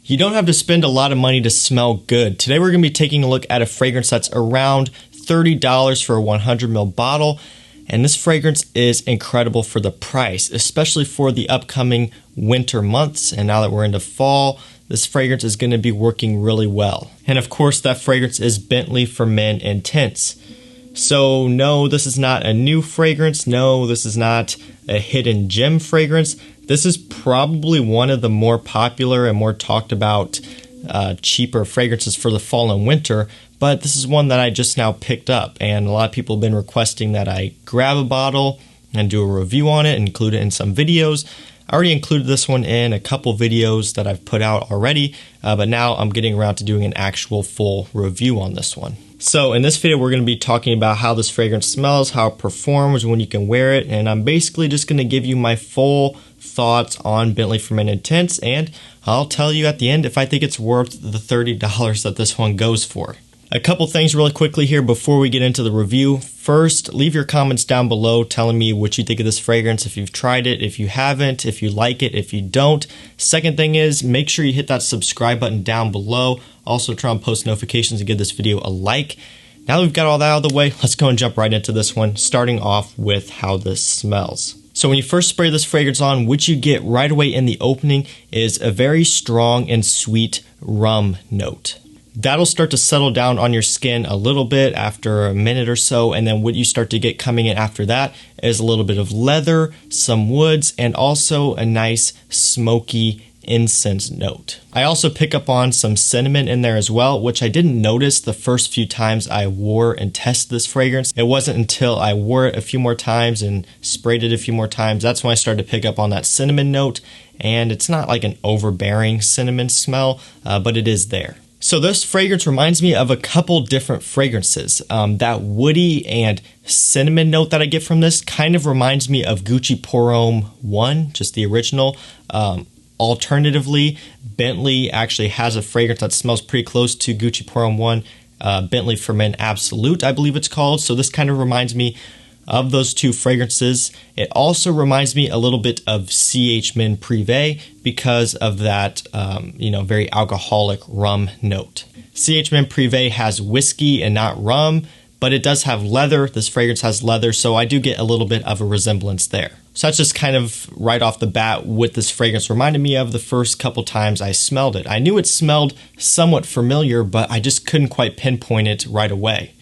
You don't have to spend a lot of money to smell good. Today we're going to be taking a look at a fragrance that's around $30 for a 100ml bottle. And this fragrance is incredible for the price, especially for the upcoming winter months. And now that we're into fall, this fragrance is going to be working really well. And of course, that fragrance is Bentley for Men Intense. So no, this is not a new fragrance. No, this is not a hidden gem fragrance. This is probably one of the more popular and more talked about cheaper fragrances for the fall and winter. But this is one that I just now picked up, and a lot of people have been requesting that I grab a bottle and do a review on it and include it in some videos. I already included this one in a couple videos that I've put out already, but now I'm getting around to doing an actual full review on this one. So in this video, we're going to be talking about how this fragrance smells, how it performs, when you can wear it, and I'm basically just going to give you my full thoughts on Bentley for Men Intense, and I'll tell you at the end if I think it's worth the $30 that this one goes for. A couple things really quickly here before we get into the review. First, leave your comments down below telling me what you think of this fragrance, if you've tried it, if you haven't, if you like it, if you don't. Second thing is, make sure you hit that subscribe button down below. Also turn on post notifications and give this video a like. Now that we've got all that out of the way, let's go and jump right into this one, starting off with how this smells. So when you first spray this fragrance on, what you get right away in the opening is a very strong and sweet rum note. That'll start to settle down on your skin a little bit after a minute or so, and then what you start to get coming in after that is a little bit of leather, some woods, and also a nice smoky incense note. I also pick up on some cinnamon in there as well, which I didn't notice the first few times I wore and tested this fragrance. It wasn't until I wore it a few more times and sprayed it a few more times, that's when I started to pick up on that cinnamon note, and it's not like an overbearing cinnamon smell, but it is there. So this fragrance reminds me of a couple different fragrances. That woody and cinnamon note that I get from this kind of reminds me of Gucci Pour Homme 1, just the original. Alternatively, Bentley actually has a fragrance that smells pretty close to Gucci Pour Homme 1, Bentley for Men Absolute, I believe it's called. So this kind of reminds me of those two fragrances. It also reminds me a little bit of CH Men Privé because of that, very alcoholic rum note. CH Men Privé has whiskey and not rum, but it does have leather. This fragrance has leather, so I do get a little bit of a resemblance there. So that's just kind of right off the bat what this fragrance reminded me of the first couple times I smelled it. I knew it smelled somewhat familiar, but I just couldn't quite pinpoint it right away.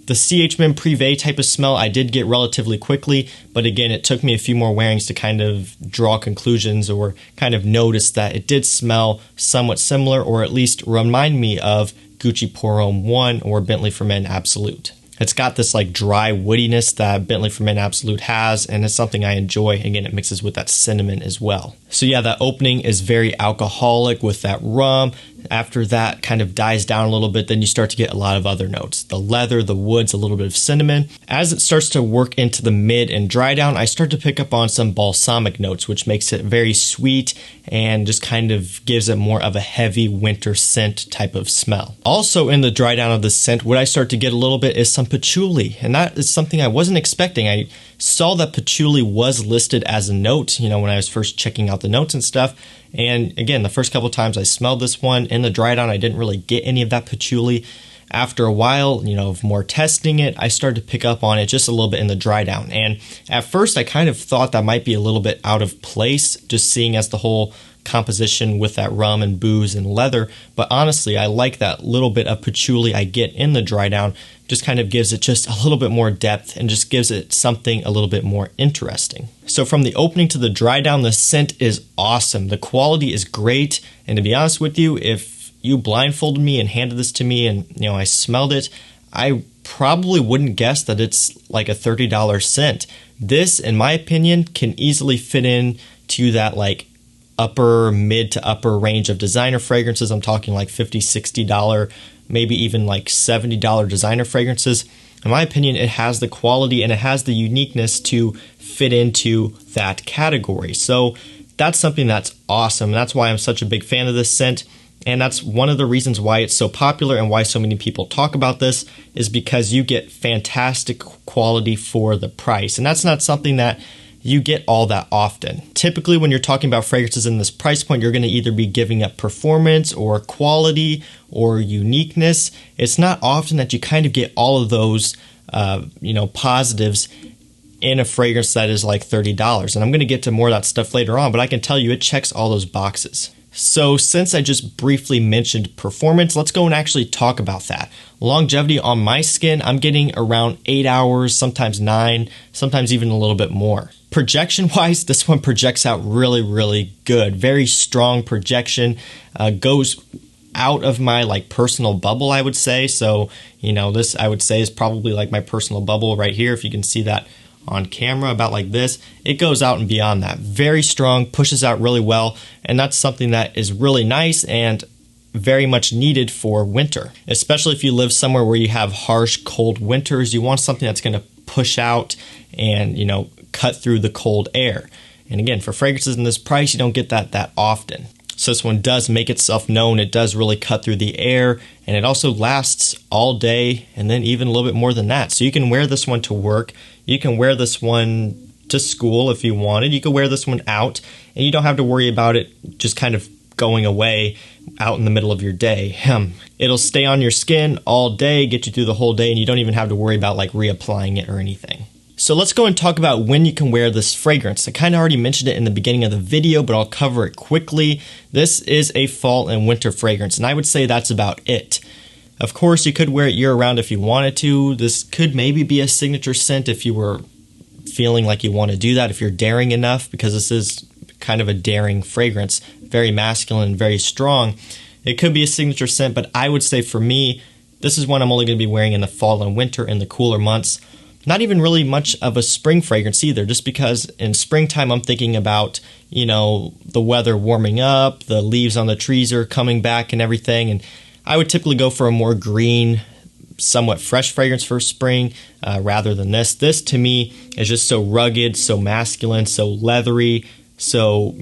The CH Men Privé type of smell I did get relatively quickly, but again, it took me a few more wearings to kind of draw conclusions or kind of notice that it did smell somewhat similar, or at least remind me of Gucci Pour Homme 1 or Bentley for Men Absolute. It's got this like dry woodiness that Bentley for Men Absolute has, and it's something I enjoy. Again, it mixes with that cinnamon as well. So yeah, that opening is very alcoholic with that rum. After that kind of dies down a little bit, then you start to get a lot of other notes. The leather, the woods, a little bit of cinnamon. As it starts to work into the mid and dry down, I start to pick up on some balsamic notes, which makes it very sweet and just kind of gives it more of a heavy winter scent type of smell. Also in the dry down of the scent, what I start to get a little bit is some patchouli, and that is something I wasn't expecting. I saw that patchouli was listed as a note, when I was first checking out the notes and stuff. And again, the first couple times I smelled this one in the dry down, I didn't really get any of that patchouli. After a while, of more testing it, I started to pick up on it just a little bit in the dry down. And at first, I kind of thought that might be a little bit out of place, just seeing as the whole composition with that rum and booze and leather. But honestly, I like that little bit of patchouli I get in the dry down. Just kind of gives it just a little bit more depth and just gives it something a little bit more interesting. So from the opening to the dry down, the scent is awesome. The quality is great. And to be honest with you, if you blindfolded me and handed this to me and I smelled it, I probably wouldn't guess that it's like a $30 scent. This, in my opinion, can easily fit in to that like mid to upper range of designer fragrances. I'm talking like $50, $60, maybe even like $70 designer fragrances. In my opinion, it has the quality and it has the uniqueness to fit into that category. So that's something that's awesome. That's why I'm such a big fan of this scent. And that's one of the reasons why it's so popular and why so many people talk about this, is because you get fantastic quality for the price. And that's not something that you get all that often. Typically, when you're talking about fragrances in this price point, you're going to either be giving up performance or quality or uniqueness. It's not often that you kind of get all of those, positives in a fragrance that is like $30. And I'm going to get to more of that stuff later on, but I can tell you it checks all those boxes. So since I just briefly mentioned performance, let's go and actually talk about that. Longevity on my skin, I'm getting around 8 hours, sometimes 9, sometimes even a little bit more. Projection-wise, this one projects out really, really good. Very strong projection. Goes out of my personal bubble, I would say. So, this I would say is probably like my personal bubble right here. If you can see that on camera, about like this, it goes out and beyond that. Very strong, pushes out really well, and that's something that is really nice and very much needed for winter. Especially if you live somewhere where you have harsh, cold winters, you want something that's going to push out and, cut through the cold air. And again, for fragrances in this price, you don't get that often. So this one does make itself known. It does really cut through the air, and it also lasts all day and then even a little bit more than that. So you can wear this one to work. You can wear this one to school if you wanted. You can wear this one out, and you don't have to worry about it just kind of going away out in the middle of your day. It'll stay on your skin all day, get you through the whole day, and you don't even have to worry about reapplying it or anything. So let's go and talk about when you can wear this fragrance. I kind of already mentioned it in the beginning of the video, but I'll cover it quickly. This is a fall and winter fragrance, and I would say that's about it. Of course, you could wear it year-round if you wanted to. This could maybe be a signature scent if you were feeling like you want to do that, if you're daring enough, because this is kind of a daring fragrance, very masculine, very strong. It could be a signature scent, but I would say for me, this is one I'm only going to be wearing in the fall and winter in the cooler months. Not even really much of a spring fragrance either, just because in springtime I'm thinking about, the weather warming up, the leaves on the trees are coming back and everything, and I would typically go for a more green, somewhat fresh fragrance for spring rather than this. This to me is just so rugged, so masculine, so leathery, so,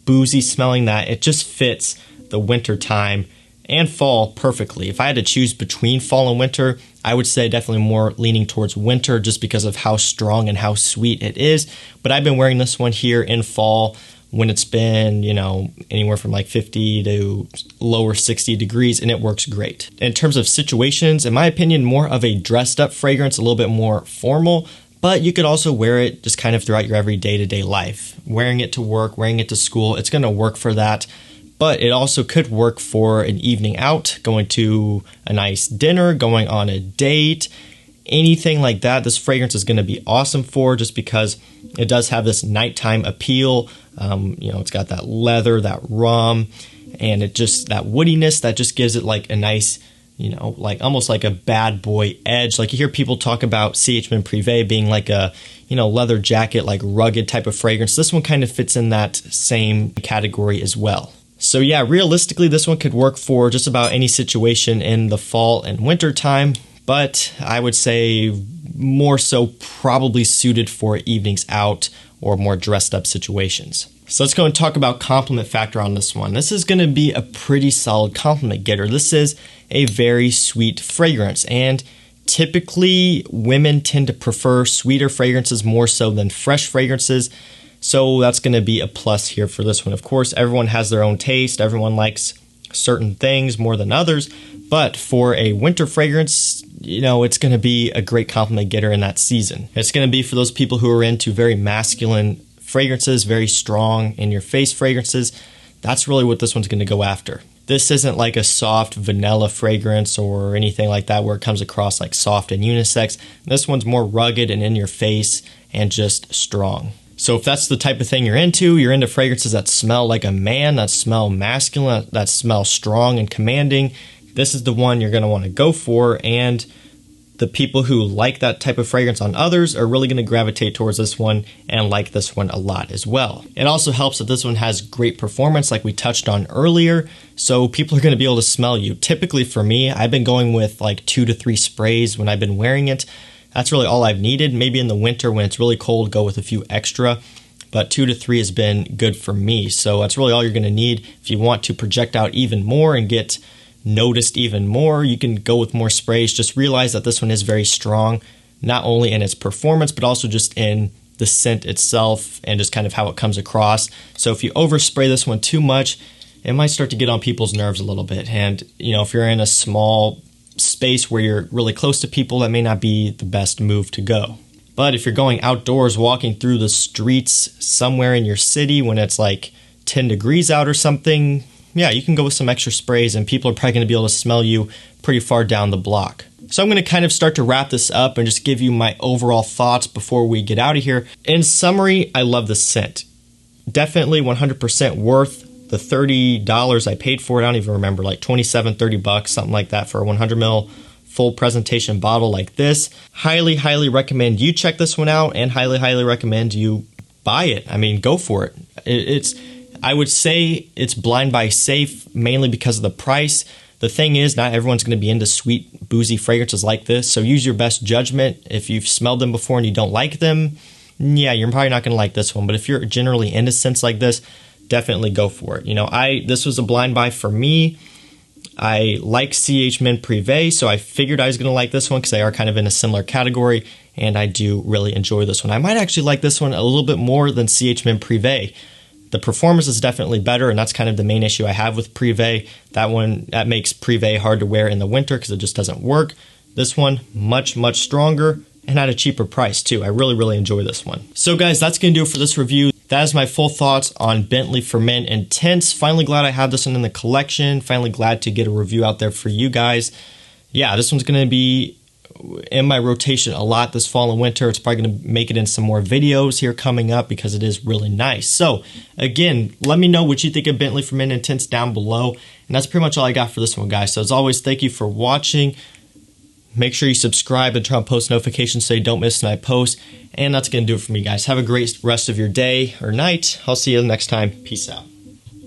boozy smelling that it just fits the winter time and fall perfectly. If I had to choose between fall and winter, I would say definitely more leaning towards winter just because of how strong and how sweet it is. But I've been wearing this one here in fall when it's been, anywhere from 50 to lower 60 degrees, and it works great. In terms of situations, in my opinion, more of a dressed up fragrance, a little bit more formal, but you could also wear it just kind of throughout your everyday to day life. Wearing it to work, wearing it to school, it's going to work for that. But it also could work for an evening out, going to a nice dinner, going on a date, anything like that. This fragrance is going to be awesome for, just because it does have this nighttime appeal. It's got that leather, that rum, and it just, that woodiness that just gives it a nice, almost like a bad boy edge. You hear people talk about CH Privé being a, leather jacket, rugged type of fragrance. This one kind of fits in that same category as well. So yeah, realistically, this one could work for just about any situation in the fall and winter time, but I would say more so probably suited for evenings out or more dressed up situations. So let's go and talk about compliment factor on this one. This is going to be a pretty solid compliment getter. This is a very sweet fragrance, and typically women tend to prefer sweeter fragrances more so than fresh fragrances. So that's going to be a plus here for this one. Of course, everyone has their own taste. Everyone likes certain things more than others. But for a winter fragrance, it's going to be a great compliment getter in that season. It's going to be for those people who are into very masculine fragrances, very strong in-your-face fragrances. That's really what this one's going to go after. This isn't like a soft vanilla fragrance or anything like that where it comes across soft and unisex. This one's more rugged and in-your-face and just strong. So if that's the type of thing you're into fragrances that smell like a man, that smell masculine, that smell strong and commanding, this is the one you're going to want to go for. And the people who like that type of fragrance on others are really going to gravitate towards this one and like this one a lot as well. It also helps that this one has great performance like we touched on earlier, so people are going to be able to smell you. Typically for me, I've been going with 2 to 3 sprays when I've been wearing it. That's really all I've needed. Maybe in the winter when it's really cold, go with a few extra, but 2 to 3 has been good for me. So that's really all you're going to need. If you want to project out even more and get noticed even more, you can go with more sprays. Just realize that this one is very strong, not only in its performance, but also just in the scent itself and just kind of how it comes across. So if you overspray this one too much, it might start to get on people's nerves a little bit. And, you know, if you're in a small space where you're really close to people, that may not be the best move to go. But if you're going outdoors, walking through the streets somewhere in your city when it's like 10 degrees out or something, yeah, you can go with some extra sprays and people are probably going to be able to smell you pretty far down the block. So I'm going to kind of start to wrap this up and just give you my overall thoughts before we get out of here. In summary, I love the scent. Definitely 100% worth the $30 I paid for it. I don't even remember, like 27, 30 bucks, something like that for a 100 ml full presentation bottle like this. Highly, highly recommend you check this one out and highly, highly recommend you buy it. I mean, go for it. I would say it's blind buy safe mainly because of the price. The thing is, not everyone's going to be into sweet, boozy fragrances like this, so use your best judgment. If you've smelled them before and you don't like them, yeah, you're probably not going to like this one. But if you're generally into scents like this, definitely go for it. You know, this was a blind buy for me. I like CH Men Privé, so I figured I was going to like this one because they are kind of in a similar category, and I do really enjoy this one. I might actually like this one a little bit more than CH Men Privé. The performance is definitely better, and that's kind of the main issue I have with Privé. That makes Privé hard to wear in the winter because it just doesn't work. This one, much, much stronger and at a cheaper price too. I really, really enjoy this one. So guys, that's going to do it for this review. That is my full thoughts on Bentley for Men Intense. Finally glad I have this one in the collection. Finally glad to get a review out there for you guys. Yeah, this one's going to be in my rotation a lot this fall and winter. It's probably going to make it in some more videos here coming up because it is really nice. So again, let me know what you think of Bentley for Men Intense down below. And that's pretty much all I got for this one, guys. So as always, thank you for watching. Make sure you subscribe and turn on post notifications so you don't miss when I post. And that's going to do it for me, guys. Have a great rest of your day or night. I'll see you next time. Peace out.